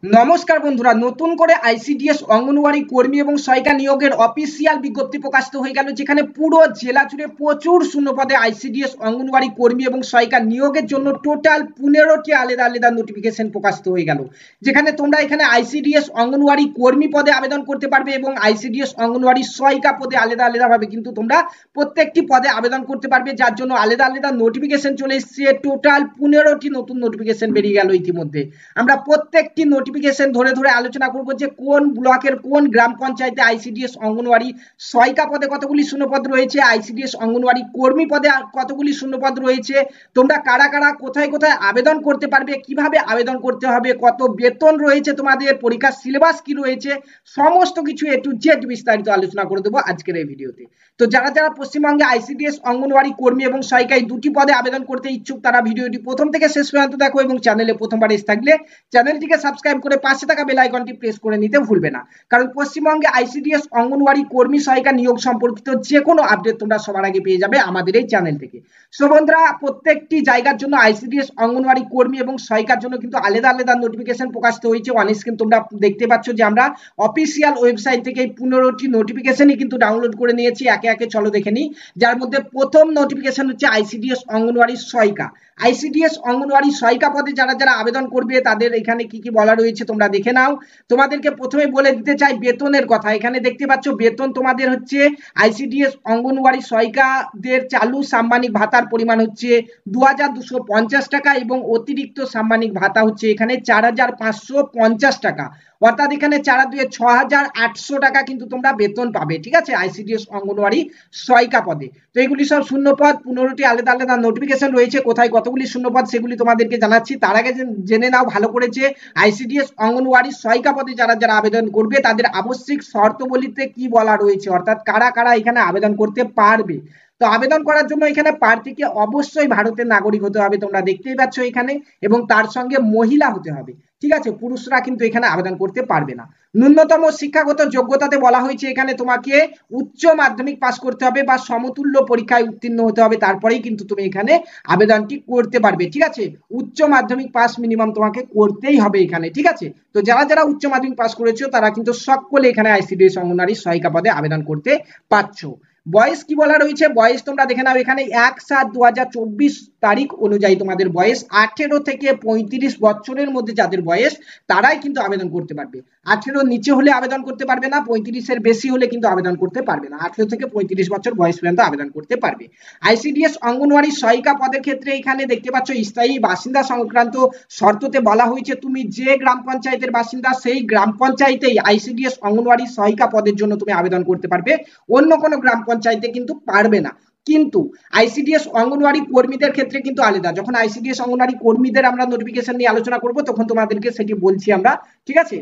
নমস্কার বন্ধুরা, নতুন করে আইসিডিএস অঙ্গনওয়াড়ি কর্মী এবং সহায়িকা নিয়োগের অফিসিয়াল বিজ্ঞপ্তি প্রকাশিত হয়ে গেল, যেখানে পুরো জেলা জুড়ে প্রচুর শূন্যপদে আইসিডিএস অঙ্গনওয়াড়ি কর্মী এবং সহায়িকা নিয়োগের জন্য টোটাল 15টি আলাদা আলাদা নোটিফিকেশন প্রকাশিত হয়ে গেল। যেখানে তোমরা এখানে আইসিডিএস অঙ্গনওয়াড়ি কর্মী পদে আবেদন করতে পারবে এবং আইসিডিএস অঙ্গনওয়াড়ি সহায়িকা পদে আলাদা আলাদাভাবে কিন্তু তোমরা প্রত্যেকটি পদে আবেদন করতে পারবে, যার জন্য আলাদা আলাদা নোটিফিকেশন চলে এসেছে। টোটাল 15টি নতুন নোটিফিকেশন বেরিয়ে গেল ইতিমধ্যে। আমরা প্রত্যেকটি নোটিফিকেশন ধরে ধরে আলোচনা করব যে কোন ব্লকের কোন গ্রাম পঞ্চায়েতে আইসিডিএস অঙ্গনওয়াড়ি সহায়িকা পদে কতগুলি শূন্যপদ রয়েছে, আইসিডিএস অঙ্গনওয়াড়ি কর্মী পদে কতগুলি শূন্যপদ রয়েছে, তোমরা কারা কারা কোথায় কোথায় আবেদন করতে পারবে, কিভাবে আবেদন করতে হবে, কত বেতন রয়েছে, তোমাদের পরীক্ষার সিলেবাস কি রয়েছে, সমস্ত কিছু এ টু জেড বিস্তারিত আলোচনা করে দেবো আজকের এই ভিডিওতে। তো যারা যারা পশ্চিমবঙ্গে আইসিডিএস অঙ্গনওয়াড়ি কর্মী এবং সহায়িকা এই দুটি পদে আবেদন করতে ইচ্ছুক, তারা ভিডিওটি প্রথম থেকে শেষ পর্যন্ত দেখো এবং চ্যানেলে প্রথমবার এসে থাকলে চ্যানেলটিকে সাবস্ক্রাইব করে পাশে থাকা বেল আইকনটি প্রেস করে নিতে ভুলবে না, কারণ পশ্চিমবঙ্গে আইসিডিএস অঙ্গনওয়াড়ি কর্মী সহায়িকা নিয়োগ সম্পর্কিত যে কোনো আপডেট তোমরা সবার আগে পেয়ে যাবে আমাদের এই চ্যানেল থেকে। সো বন্ধুরা, প্রত্যেকটি জায়গার জন্য আইসিডিএস অঙ্গনওয়াড়ি কর্মী এবং সহায়িকার জন্য কিন্তু আলাদা আলাদা নোটিফিকেশন প্রকাশিত হয়েছে। অন স্ক্রিন তোমরা দেখতে পাচ্ছ যে আমরা অফিসিয়াল ওয়েবসাইট থেকে এই 15টি নোটিফিকেশনই কিন্তু ডাউনলোড করে নিয়েছি। একে একে চলো দেখে নিই। যার মধ্যে প্রথম নোটিফিকেশন হচ্ছে আইসিডিএস অঙ্গনওয়াড়ি সহায়িকা। আইসিডিএস অঙ্গনওয়াড়ি সহায়িকা পদে যারা যারা আবেদন করবে তাদের এখানে কি কি বলা রয়েছে তোমরা দেখে নাও। তোমাদেরকে প্রথমে বলে দিতে চাই বেতনের কথা। এখানে দেখতে পাচ্ছ বেতন তোমাদের হচ্ছে আইসিডিএস অঙ্গনওয়াড়ি সহায়িকাদের চালু সাম্মানিক ভাতার পরিমাণ হচ্ছে 2250 টাকা এবং অতিরিক্ত সাম্মানিক ভাতা হচ্ছে এখানে 4550 টাকা। অর্থাৎ এখানে 4 2 6800 টাকা কিন্তু তোমরা বেতন পাবে, ঠিক আছে, আইসিডিএস অঙ্গনওয়াড়ি সহায়িকা পদে। তো এগুলি সব শূন্যপদ, 15টি আলাদা আলাদা নোটিফিকেশন রয়েছে। কোথায় কতগুলি শূন্যপদ সেগুলি তোমাদেরকে জানাচ্ছি। তার আগে জেনে নাও ভালো করে যে আইসিডিএস অঙ্গনওয়াড়ি সহায়িকা পদে যারা যারা আবেদন করবে তাদের আবশ্যিক শর্তাবলীতে কি বলা রয়েছে, অর্থাৎ কারা কারা এখানে আবেদন করতে পারবে। তো আবেদন করার জন্য এখানে প্রার্থীকে অবশ্যই ভারতের নাগরিক হতে হবে, তোমরা দেখতেই পাচ্ছ এখানে, এবং তার সঙ্গে মহিলা হতে হবে, ঠিক আছে। পুরুষরা কিন্তু এখানে আবেদন করতে পারবে না। ন্যূনতম শিক্ষাগত যোগ্যতাতে বলা হয়েছে এখানে তোমাকে উচ্চ মাধ্যমিক পাস করতে হবে বা সমতুল্য পরীক্ষায় উত্তীর্ণ হতে হবে, তারপরেই কিন্তু তুমি এখানে আবেদনটি করতে পারবে, ঠিক আছে। উচ্চ মাধ্যমিক পাস মিনিমাম তোমাকে করতেই হবে এখানে, ঠিক আছে। তো যারা যারা উচ্চ মাধ্যমিক পাস করেছো তারা কিন্তু সকলে এখানে আইসিডিএস অঙ্গনওয়াড়ি সহায়িকা পদে আবেদন করতে পারছো। বয়স কি বলা রয়েছে, বয়স তোমরা দেখে নাও এখানে 1/7/2024 তারিখ অনুযায়ী তোমাদের বয়স 18 থেকে 35 বছরের মধ্যে যাদের বয়স তারাই কিন্তু আবেদন করতে পারবে। 18 নিচে হলে আবেদন করতে পারবে না, 35 বেশি হলে কিন্তু আবেদন করতে পারবে না। 18 থেকে 35 বছর বয়স পর্যন্ত আবেদন করতে পারবে। আইসিডিএস অঙ্গনওয়াড়ি সহায়িকা পদের ক্ষেত্রে এখানে দেখতে পাচ্ছ স্থায়ী বাসিন্দা সংক্রান্ত শর্ততে বলা হয়েছে তুমি যে গ্রাম পঞ্চায়েতের বাসিন্দা সেই গ্রাম পঞ্চায়েতেই আইসিডিএস অঙ্গনওয়াড়ি সহায়িকা পদের জন্য তুমি আবেদন করতে পারবে, অন্য কোনো গ্রাম পঞ্চায়েতে কিন্তু পারবে না। কিন্তু আইসিডিএস অঙ্গনওয়াড়ি কর্মীদের ক্ষেত্রে কিন্তু আলাদা। যখন আইসিডিএস অঙ্গনওয়াড়ি কর্মীদের আমরা নোটিফিকেশন নিয়ে আলোচনা করব তখন তোমাদেরকে সেটি বলছি আমরা, ঠিক আছে।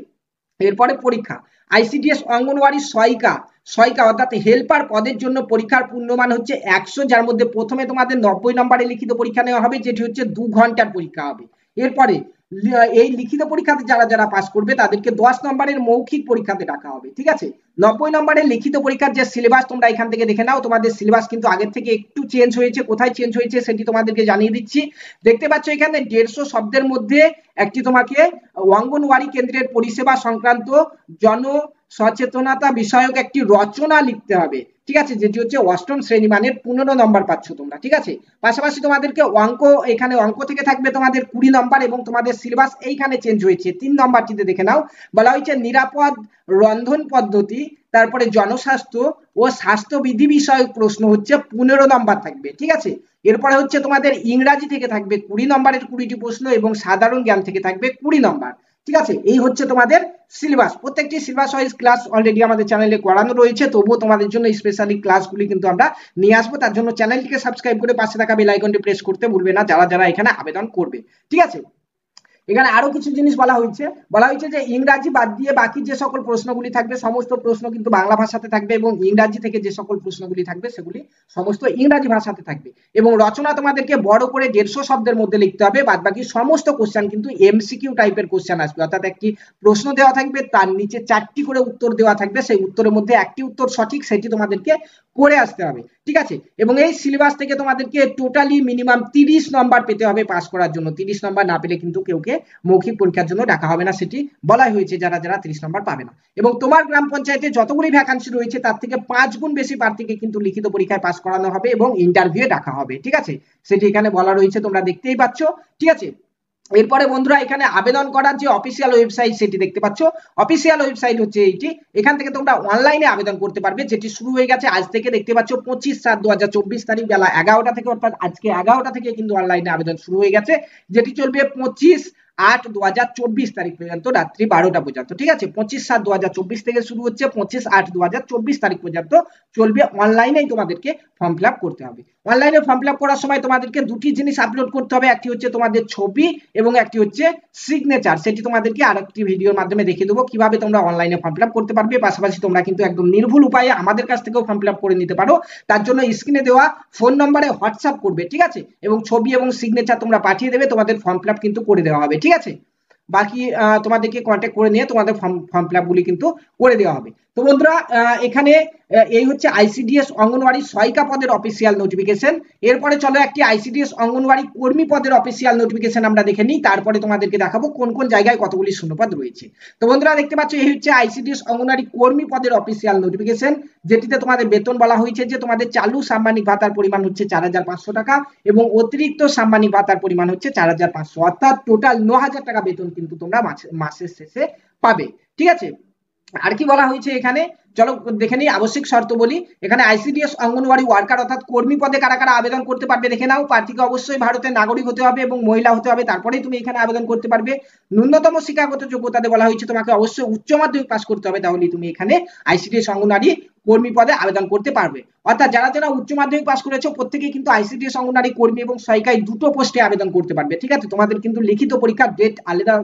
এরপরে পরীক্ষা। আইসিডিএস অঙ্গনওয়াড়ি সহায়িকা অর্থাৎ হেল্পার পদের জন্য পরীক্ষার পূর্ণমান হচ্ছে 100, যার মধ্যে প্রথমে তোমাদের 90 নম্বরে লিখিত পরীক্ষা নেওয়া হবে, যেটি হচ্ছে 2 ঘন্টার পরীক্ষা হবে। এরপরে এই লিখিত পরীক্ষাতে যারা যারা পাস করবে তাদেরকে 10 নম্বরের মৌখিক পরীক্ষাতে ডাকা হবে, ঠিক আছে। 90 নম্বরের লিখিত পরীক্ষার যে সিলেবাস তোমরা এখান থেকে দেখে নাও, তোমাদের সিলেবাস কিন্তু আগের থেকে একটু চেঞ্জ হয়েছে। কোথায় চেঞ্জ হয়েছে সেটি তোমাদেরকে জানিয়ে দিচ্ছি। দেখতে পাচ্ছ এখানে 150 শব্দের মধ্যে একটি তোমাকে অঙ্গনওয়াড়ি কেন্দ্রের পরিষেবা সংক্রান্ত জন সচেতনতা বিষয়ক একটি রচনা লিখতে হবে, ঠিক আছে, যেটি হচ্ছে 8ম শ্রেণী মানের 15 নম্বর পাচ্ছ তোমরা, ঠিক আছে। পাশাপাশি তোমাদেরকে অঙ্ক, এখানে অঙ্ক থেকে থাকবে তোমাদের 20 নম্বর এবং তোমাদের সিলেবাস এইখানে চেঞ্জ হয়েছে। 3 নম্বরটিতে দেখে নাও, বলা হয়েছে নিরাপদ রন্ধন পদ্ধতি, তারপরে জনস্বাস্থ্য ও স্বাস্থ্যবিধি বিষয়ক প্রশ্ন হচ্ছে 15 নম্বর থাকবে, ঠিক আছে। এরপরে হচ্ছে তোমাদের ইংরাজি থেকে থাকবে 20 নম্বরের 20টি প্রশ্ন এবং সাধারণ জ্ঞান থেকে থাকবে 20 নম্বর, ঠিক আছে। এই হচ্ছে তোমাদের সিলেবাস। প্রত্যেকটি সিলেবাস ওয়াইজ ক্লাস অলরেডি আমাদের চ্যানেলে করানো রয়েছে, তবুও তোমাদের জন্য স্পেশালি ক্লাসগুলি কিন্তু আমরা নিয়ে আসবো। তার জন্য চ্যানেলটিকে সাবস্ক্রাইব করে পাশে থাকা বেল আইকনটি প্রেস করতে ভুলবে না যারা যারা এখানে আবেদন করবে, ঠিক আছে। এখানে আরো কিছু জিনিস বলা হয়েছে যে ইংরাজি বাদ দিয়ে বাকি যে সকল প্রশ্নগুলি থাকবে সমস্ত প্রশ্ন কিন্তু বাংলা ভাষাতে থাকবে এবং ইংরাজি থেকে যে সকল প্রশ্নগুলি থাকবে সেগুলি সমস্ত ইংরাজি ভাষাতে থাকবে। এবং রচনা তোমাদেরকে বড় করে 150 শব্দের মধ্যে লিখতে হবে। বাদ বাকি সমস্ত কোশ্চেন কিন্তু এমসিকিউ টাইপের কোশ্চেন আসবে, অর্থাৎ একটি প্রশ্ন দেওয়া থাকবে, তার নিচে 4টি করে উত্তর দেওয়া থাকবে, সেই উত্তরের মধ্যে একটি উত্তর সঠিক, সেটি তোমাদেরকে করে আসতে হবে, ঠিক আছে। এবং এই সিলেবাস থেকে তোমাদেরকে টোটালি মিনিমাম 30 নম্বর পেতে হবে পাস করার জন্য। 30 নম্বর না পেলে কিন্তু কেউকে মৌখিক পরীক্ষার জন্য ডাকা হবে না, সেটি বলাই হয়েছে যারা যারা 30 নম্বর পাবে না। এবং তোমার গ্রাম পঞ্চায়েতে যতগুলি ভ্যাকান্সি রয়েছে তার থেকে 5 গুণ বেশি প্রার্থীকে কিন্তু লিখিত পরীক্ষায় পাস করানো হবে এবং ইন্টারভিউ ডাকা হবে, ঠিক আছে, সেটি এখানে বলা রয়েছে, তোমরা দেখতেই পাচ্ছ, ঠিক আছে। এরপরে বন্ধুরা এখানে আবেদন করার যে অফিসিয়াল ওয়েবসাইট সেটি দেখতে পাচ্ছ, অফিসিয়াল ওয়েবসাইট হচ্ছে এইটি, এখান থেকে তোমরা অনলাইনে আবেদন করতে পারবে, যেটি শুরু হয়ে গেছে আজ থেকে, দেখতে পাচ্ছ 25/7/2024 তারিখ বেলা 11টা থেকে, অর্থাৎ আজকে 11টা থেকে কিন্তু অনলাইনে আবেদন শুরু হয়ে গেছে, যেটি চলবে 25/8/2024 তারিখ পর্যন্ত রাত্রি 12টা পর্যন্ত, ঠিক আছে। 25/7/2024 থেকে শুরু হচ্ছে, 25/8/2024 তারিখ পর্যন্ত চলবে। অনলাইনেই তোমাদেরকে ফর্ম ফিল আপ করতে হবে। অনলাইনে ফর্ম ফিল আপ করার সময় তোমাদেরকে দুটি জিনিস আপলোড করতে হবে, একটি হচ্ছে তোমাদের ছবি এবং একটি হচ্ছে সিগনেচার, সেটি তোমাদেরকে আরেকটি ভিডিওর মাধ্যমে দেখিয়ে দেবো কিভাবে তোমরা অনলাইনে ফর্ম ফিল আপ করতে পারবে। পাশাপাশি তোমরা কিন্তু একদম নির্ভুল উপায়ে আমাদের কাছ থেকেও ফর্ম ফিল আপ করে নিতে পারো। তার জন্য স্ক্রিনে দেওয়া ফোন নম্বরে হোয়াটসঅ্যাপ করবে, ঠিক আছে, এবং ছবি এবং সিগনেচার তোমরা পাঠিয়ে দেবে, তোমাদের ফর্ম ফিল আপ কিন্তু করে দেওয়া হবে, ঠিক আছে। বাকি তোমাদেরকে কন্ট্যাক্ট করে নিয়ে তোমাদের ফর্ম ফিল আপ গুলি কিন্তু করে দেওয়া হবে। তো বন্ধুরা এখানে এই হচ্ছে আইসিডিএস অঙ্গনওয়াড়ি সহায়িকা পদের অফিসিয়াল নোটিফিকেশন। এরপরে চলো একটি আইসিডিএস অঙ্গনওয়াড়ি কর্মী পদের অফিসিয়াল নোটিফিকেশন আমরা দেখে নিই, তারপরে তোমাদেরকে দেখাবো কোন কোন জায়গায় কতগুলি শূন্যপদ রয়েছে। তো বন্ধুরা দেখতে পাচ্ছ এই হচ্ছে আইসিডিএস অঙ্গনওয়াড়ি কর্মী পদের অফিসিয়াল নোটিফিকেশন, যেটিতে তোমাদের বেতন বলা হয়েছে যে তোমাদের চালু সাম্মানিক ভাতার পরিমাণ হচ্ছে 4,500 টাকা এবং অতিরিক্ত সাম্মানিক ভাতার পরিমাণ হচ্ছে 4,500, অর্থাৎ টোটাল 9,000 টাকা বেতন কিন্তু তোমরা মাসের শেষে পাবে, ঠিক আছে। আর কি বলা হয়েছে এখানে, চলো দেখে নিই আবশ্যিক শর্ত বলি। এখানে আইসিডিএস অঙ্গনওয়াড়ি ওয়ার্কার অর্থাৎ কর্মী পদে কারা কারা আবেদন করতে পারবে দেখে নাও। প্রার্থীকে অবশ্যই ভারতের নাগরিক হতে হবে এবং মহিলা হতে হবে, তারপরেই তুমি এখানে আবেদন করতে পারবে। ন্যূনতম শিক্ষাগত যোগ্যতাতে বলা হয়েছে তোমাকে অবশ্যই উচ্চ মাধ্যমিক পাস করতে হবে, তাহলে তুমি এখানে আইসিডিএস অঙ্গনওয়াড়ি কর্মী পদে আবেদন করতে পারবে। অর্থাৎ যারা যারা উচ্চ মাধ্যমিক পাস করেছো প্রত্যেকেই কিন্তু আইসিডিএস অঙ্গনওয়াড়ি কর্মী এবং সহায়িকায় দুটো পোস্টে আবেদন করতে পারবে, ঠিক আছে। তোমাদের কিন্তু লিখিত পরীক্ষার ডেট আলাদা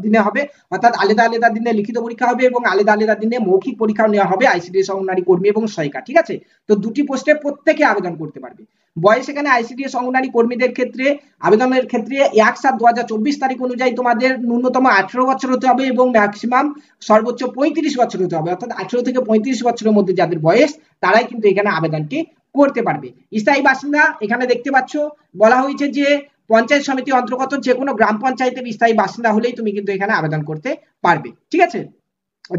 দিনে হবে, অর্থাৎ আলাদা আলাদা দিনে লিখিত পরীক্ষা হবে এবং আলাদা আলাদা দিনে মৌখিক পরীক্ষাও নেওয়া হবে আইসিডিএস অঙ্গনওয়াড়ি কর্মী এবং সহায়িকা, ঠিক আছে। তো দুটি পোস্টে প্রত্যেকে আবেদন করতে পারবে। বয়স এখানে আইসিডিএস অঙ্গনওয়াড়ি কর্মীদের ক্ষেত্রে আবেদনের ক্ষেত্রে 1/7/2024 তারিখ অনুযায়ী তোমাদের ন্যূনতম 18 বছর হতে হবে এবং ম্যাক্সিমাম সর্বোচ্চ 35 বছর হতে হবে, অর্থাৎ 18 থেকে 35 বছরের মধ্যে যাদের বয়স তারাই কিন্তু এখানে আবেদনটি করতে পারবে। স্থায়ী বাসিন্দা এখানে দেখতে পাচ্ছ বলা হয়েছে যে পঞ্চায়েত সমিতি অন্তর্গত যে কোনো গ্রাম পঞ্চায়েতের স্থায়ী বাসিন্দা হলেই তুমি কিন্তু এখানে আবেদন করতে পারবে, ঠিক আছে।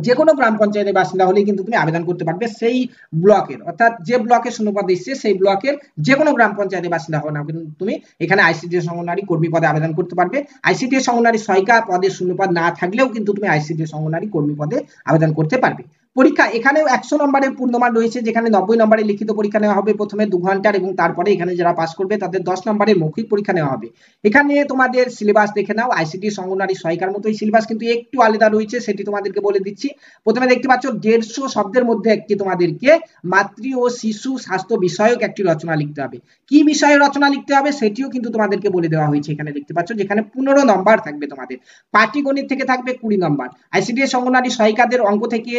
যে কোনো গ্রাম পঞ্চায়েতের বাসিন্দা হলেই কিন্তু তুমি আবেদন করতে পারবে সেই ব্লকের, অর্থাৎ যে ব্লকের শূন্যপদ এসছে সেই ব্লকের যে কোনো গ্রাম পঞ্চায়েতের বাসিন্দা হও না কিন্তু তুমি এখানে আইসিডিএস অঙ্গনওয়াড়ি কর্মী পদে আবেদন করতে পারবে। আইসিডিএস অঙ্গনওয়াড়ি সহায়িকা পদে শূন্যপদ না থাকলেও কিন্তু তুমি আইসিডিএস অঙ্গনওয়াড়ি কর্মী পদে আবেদন করতে পারবে। পরীক্ষা এখানেও 100 নম্বরের পূর্ণমান রয়েছে, যেখানে 90 নম্বরের লিখিত পরীক্ষা নেওয়া হবে প্রথমে 2 ঘন্টার এবং তারপরে এখানে যারা পাস করবে তাদের 10 নম্বরের মৌখিক পরীক্ষা নেওয়া হবে। এখানে তোমাদের সিলেবাস দেখে নাও, আইসিডিএস অঙ্গনওয়াড়ি সহায়িকার মতোই সিলেবাস কিন্তু একটু আলাদা রয়েছে, সেটি তোমাদেরকে বলে দিচ্ছি। প্রথমে দেখতে পাচ্ছ 150 শব্দের মধ্যে একটি তোমাদেরকে মাতৃ ও শিশু স্বাস্থ্য বিষয়ক একটি রচনা লিখতে হবে। কি বিষয়ে রচনা লিখতে হবে সেটিও কিন্তু তোমাদেরকে বলে দেওয়া হয়েছে, এখানে দেখতে পাচ্ছ, যেখানে 15 নম্বর থাকবে তোমাদের। পাটিগণিত থেকে থাকবে 20 নম্বর, আইসিডিএস অঙ্গনওয়াড়ি সহায়িকাদের অঙ্ক থেকে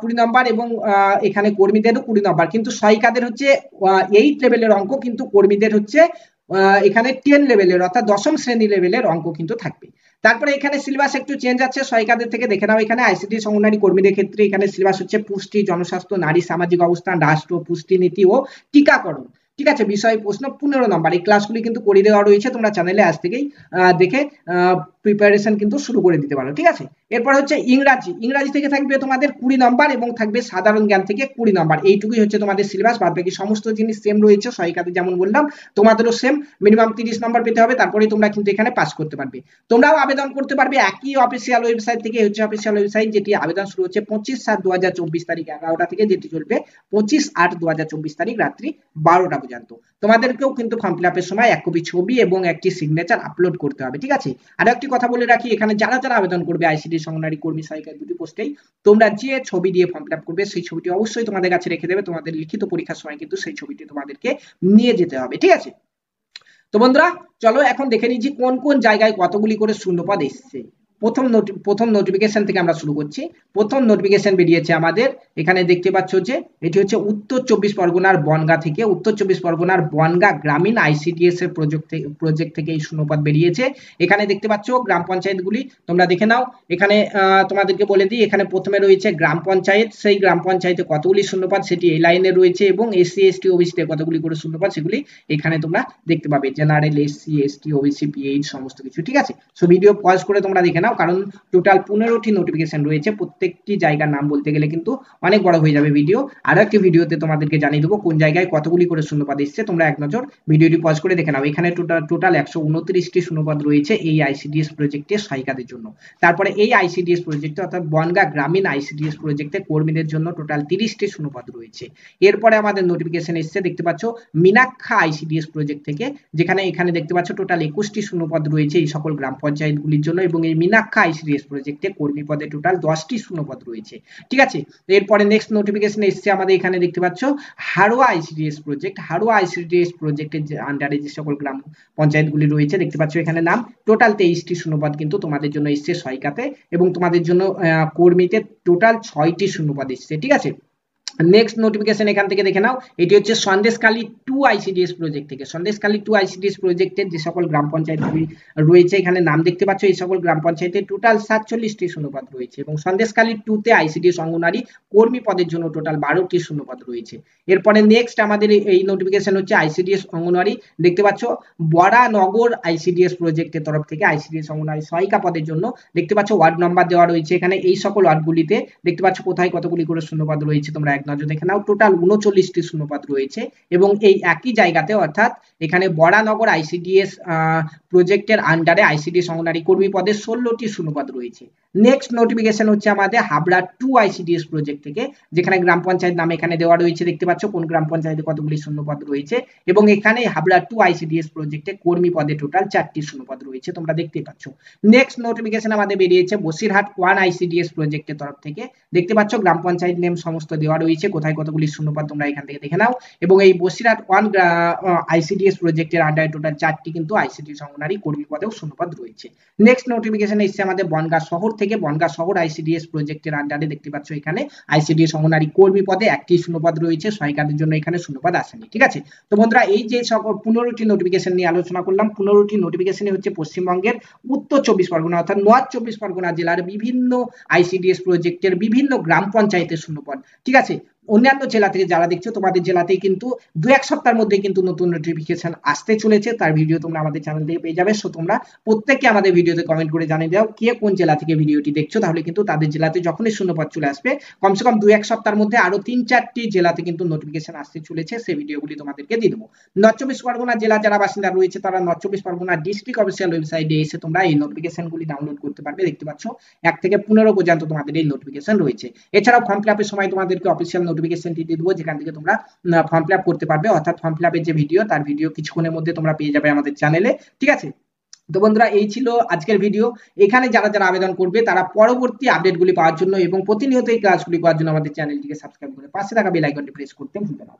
20 নম্বর এবং এখানে কর্মীদেরও 20 নম্বর, কিন্তু সহায়িকাদের হচ্ছে 8 লেভেলের অঙ্ক, কিন্তু কর্মীদের হচ্ছে এখানে 10 লেভেলের অর্থাৎ 10ম শ্রেণী লেভেলের অঙ্ক কিন্তু থাকবে। তারপরে এখানে সিলেবাস একটু চেঞ্জ আছে সহায়িকাদের থেকে, দেখে নাও। এখানে আইসিডিএস অঙ্গনওয়াড়ি কর্মীদের ক্ষেত্রে এখানে সিলেবাস হচ্ছে পুষ্টি, জনস্বাস্থ্য, নারী সামাজিক অবস্থান, রাষ্ট্র, পুষ্টি নীতি ও টিকাকরণ, ঠিক আছে। বিষয় প্রশ্ন 15 নম্বর, এই ক্লাসগুলি কিন্তু করে দেওয়া রয়েছে, তোমরা চ্যানেলে আজ থেকেই দেখে প্রিপারেশন কিন্তু শুরু করে দিতে পারো, ঠিক আছে। এরপর হচ্ছে ইংরাজি থেকে থাকবে তোমাদের 20 নম্বর এবং থাকবে সাধারণ জ্ঞান থেকে 20 নম্বর। এইটুকুই হচ্ছে তোমাদের সিলেবাস, বাদ বাকি সমস্ত জিনিস সেম রয়েছে, সহায়িকাতে যেমন বললাম তোমাদেরও সেম, মিনিমাম 30 নম্বর পেতে হবে, তারপরে তোমরা কিন্তু এখানে পাস করতে পারবে। তোমরাও আবেদন করতে পারবে একই অফিসিয়াল ওয়েবসাইট থেকে, হচ্ছে অফিসিয়াল ওয়েবসাইট, যেটি আবেদন শুরু হচ্ছে 25/7/2024 তারিখ 11টা থেকে, যেটি চলবে 25/8/2024 তারিখ রাত্রি 12টা পর্যন্ত। তোমাদেরকেও কিন্তু ফর্ম ফিল আপের সময় 1 কপি ছবি এবং একটি সিগনেচার আপলোড করতে হবে, ঠিক আছে। আর একটি কথা বলে রাখি, এখানে যারা যারা আবেদন করবে আইসিডিএস অঙ্গনওয়াড়ি কর্মী সহায়িকার দুটি পোস্টেই, তোমরা যে ছবি দিয়ে ফর্ম ফিল আপ করবে সেই ছবিটি অবশ্যই তোমাদের কাছে রেখে দেবে, তোমাদের লিখিত পরীক্ষার সময় কিন্তু সেই ছবিটি তোমাদেরকে নিয়ে যেতে হবে, ঠিক আছে। তো বন্ধুরা চলো এখন দেখে নিচ্ছি কোন কোন জায়গায় কতগুলি করে শূন্যপদ এসছে। প্রথম নোটিফিকেশন থেকে আমরা শুরু করছি। প্রথম নোটিফিকেশন বেরিয়েছে আমাদের, এখানে দেখতে পাচ্ছ যে এটি হচ্ছে উত্তর চব্বিশ পরগনার বনগাঁ থেকে, উত্তর চব্বিশ পরগনার বনগাঁ গ্রামীণ আইসিডিএস এর প্রজেক্ট থেকে এই শূন্যপদ বেরিয়েছে। এখানে দেখতে পাচ্ছ গ্রাম পঞ্চায়েতগুলি তোমরা দেখে নাও। এখানে তোমাদেরকে বলে দিই, এখানে প্রথমে রয়েছে গ্রাম পঞ্চায়েত, সেই গ্রাম পঞ্চায়েতে কতগুলি শূন্যপদ সেটি এই লাইনে রয়েছে, এবং এসসি এসটি ওবিসি কতগুলি করে শূন্যপদ সেগুলি এখানে তোমরা দেখতে পাবে, general, SC ST OBC pH সমস্ত কিছু। ঠিক আছে, সো ভিডিও পজ করে তোমরা দেখে নাও, কারণ টোটাল 15টি নোটিফিকেশন রয়েছে, প্রত্যেকটি জায়গার নাম বলতে গেলে কিন্তু অনেক বড় হয়ে যাবে ভিডিও। আরো একটি ভিডিওতে তোমাদেরকে জানিয়ে দেবো কোন জায়গায় কতগুলি করে শূন্যপদ এসছে, তোমরা এক নজর ভিডিওটি পজ করে দেখে নাও। এখানে টোটাল 129টি শূন্যপদ রয়েছে এই আইসিডিএস প্রজেক্টে সহায়িকাদের জন্য। তারপরে এই আইসিডিএস প্রজেক্টে অর্থাৎ বনগাঁ গ্রামীণ আইসিডিএস প্রজেক্টে কর্মীদের জন্য টোটাল 30টি শূন্যপদ রয়েছে। এরপরে আমাদের নোটিফিকেশন এসছে, দেখতে পাচ্ছ মীনাক্ষা আইসিডিএস প্রজেক্ট থেকে, যেখানে এখানে দেখতে পাচ্ছ টোটাল 21টি শূন্যপদ রয়েছে এই সকল গ্রাম পঞ্চায়েতগুলির জন্য, এবং এই মীনাক্ষা আইসিডিএস প্রজেক্টে কর্মী পদে টোটাল 10টি শূন্যপদ রয়েছে। ঠিক আছে, এরপরে নেক্সট নোটিফিকেশন এসছে আমাদের, এখানে দেখতে পাচ্ছ Haroa ICDS project, Haroa ICDS প্রজেক্টের আন্ডারে যে সকল গ্রাম পঞ্চায়েতগুলি রয়েছে দেখতে পাচ্ছ এখানে নাম, টোটাল 23টি শূন্যপদ কিন্তু তোমাদের জন্য এসছে সহায়িকাতে, এবং তোমাদের জন্য কর্মীতে টোটাল 6টি শূন্যপদ এসছে। ঠিক আছে, নেক্সট নোটিফিকেশন এখান থেকে দেখে নাও, এটি হচ্ছে সন্দেশখালী 2 আইসিডিএস প্রজেক্ট থেকে। সন্দেশখালী 2 আইসিডিএস প্রজেক্টের যে সকল গ্রাম পঞ্চায়েতগুলি রয়েছে এখানে নাম দেখতে পাচ্ছ, এই সকল গ্রাম পঞ্চায়েতে টোটাল 47টি শূন্যপদ রয়েছে, এবং সন্দেশখালী 2 তে আইসিডিএস অঙ্গনারী কর্মী পদের জন্য টোটাল 12টি শূন্যপদ রয়েছে। এরপরে নেক্সট আমাদের এই নোটিফিকেশন হচ্ছে আইসিডিএস অঙ্গনওয়াড়ি, দেখতে পাচ্ছ বরানগর আইসিডিএস প্রজেক্টের তরফ থেকে আইসিডিএস অঙ্গনওয়াড়ি সহায়িকা পদের জন্য, দেখতে পাচ্ছ ওয়ার্ড নাম্বার দেওয়া রয়েছে এখানে, এই সকল ওয়ার্ডগুলিতে দেখতে পাচ্ছ কোথায় কতগুলি করে শূন্যপদ রয়েছে তোমরা নজর দেখে নাও। টোটাল 39টি শূন্যপদ রয়েছে, এবং এই একই জায়গাতে অর্থাৎ এখানে বরানগর আইসিডিএস প্রজেক্টের আন্ডারে আইসিডিএস অঙ্গনারী কর্মী পদে 16টি শূন্যপদ রয়েছে। নেক্সট নোটিফিকেশন হচ্ছে আমাদের হাবড়া 2 আইসিডিএস প্রজেক্ট থেকে, যেখানে গ্রাম পঞ্চায়েত নাম এখানে দেওয়া রয়েছে, দেখতে পাচ্ছ কোন গ্রাম পঞ্চায়েতে কতগুলি শূন্যপদ রয়েছে, এবং এখানে হাবড়া 2 আইসিডিএস প্রজেক্টে কর্মী পদে টোটাল 4টি শূন্যপদ রয়েছে, তোমরা দেখতে পাচ্ছ। নেক্সট নোটিফিকেশন আমাদের বেরিয়েছে বসিরহাট 1 আইসিডিএস প্রজেক্টের তরফ থেকে, দেখতে পাচ্ছ গ্রাম পঞ্চায়েত নেম সমস্ত দেওয়া রয়েছে, কোথায় কতগুলি শূন্যপদ তোমরা এখান থেকে দেখে নাও, এবং এই বসিরহাট 1 আইসিডিএস প্রজেক্টের আন্ডারে টোটাল 4টি কিন্তু আইসিডিএস অঙ্গনারী কর্মী পদেও শূন্যপদ রয়েছে। নেক্সট নোটিফিকেশন এসেছে আমাদের বনগাঁ শহর থেকে, বনগাঁ শহর আইসিডিএস প্রজেক্টের আন্ডারে দেখতে পাচ্ছ এখানে আইসিডিএস অঙ্গনারী কর্মী পদে 1টি শূন্যপদ রয়েছে, সহায়িকাদের জন্য এখানে শূন্যপদ আসেনি। ঠিক আছে, তো বন্ধুরা এই যে 15টি নোটিফিকেশন নিয়ে আলোচনা করলাম, 15টি নোটিফিকেশন হচ্ছে পশ্চিমবঙ্গের উত্তর 24 পরগনা অর্থাৎ নর্থ 24 পরগনা জেলার বিভিন্ন আইসিডিএস প্রজেক্টের বিভিন্ন গ্রাম পঞ্চায়েতের শূন্যপদ। ঠিক আছে, অন্যান্য জেলা থেকে যারা দেখছো তোমাদের জেলাতেই কিন্তু 2-1 সপ্তাহের মধ্যে কিন্তু নতুন নোটিফিকেশন আসতে চলেছে, তার ভিডিও তোমরা আমাদের চ্যানেল থেকে পেয়ে যাবে। সো তোমরা প্রত্যেককে আমাদের ভিডিওতে কমেন্ট করে জানিয়ে দাও কে কোন জেলা থেকে ভিডিওটি দেখছো, তাহলে কিন্তু তাদের জেলাতে যখনই শূন্যপদ চলে আসবে কমসে কম 2-1 সপ্তাহের মধ্যে আরো 3-4টি জেলাতে কিন্তু নোটিফিকেশন আসতে চলেছে, সেই ভিডিওগুলি তোমাদেরকে দিয়ে দেবো। নর্থ 24 পরগনা জেলা যারা বাসিন্দা রয়েছে তারা নর্থ 24 পরগনা ডিস্ট্রিক্ট অফিসিয়াল ওয়েবসাইটে এসে তোমরা এই নোটিফিকেশনগুলি ডাউনলোড করতে পারবে, দেখতে পাচ্ছ 1 থেকে 15 পর্যন্ত তোমাদের এই নোটিফিকেশন রয়েছে। এছাড়াও ফর্ম ফিলআপের সময় তোমাদেরকে অফিসিয়াল নোটিফিকেশনটি দিয়ে দেবো, যেখান থেকে তোমরা ফর্ম ফিলআপ করতে পারবে, অর্থাৎ ফর্ম ফিলআপের যে ভিডিও তার ভিডিও কিছুক্ষণের মধ্যে তোমরা পেয়ে যাবে আমাদের চ্যানেলে। ঠিক আছে, তো বন্ধুরা এই ছিল আজকের ভিডিও। এখানে যারা যারা আবেদন করবে তারা পরবর্তী আপডেটগুলি পাওয়ার জন্য এবং প্রতিনিয়ত এই ক্লাসগুলি পাওয়ার জন্য আমাদের চ্যানেলটিকে সাবস্ক্রাইব করে পাশে থাকা বেল আইকনটি প্রেস করতে ভুলবে না।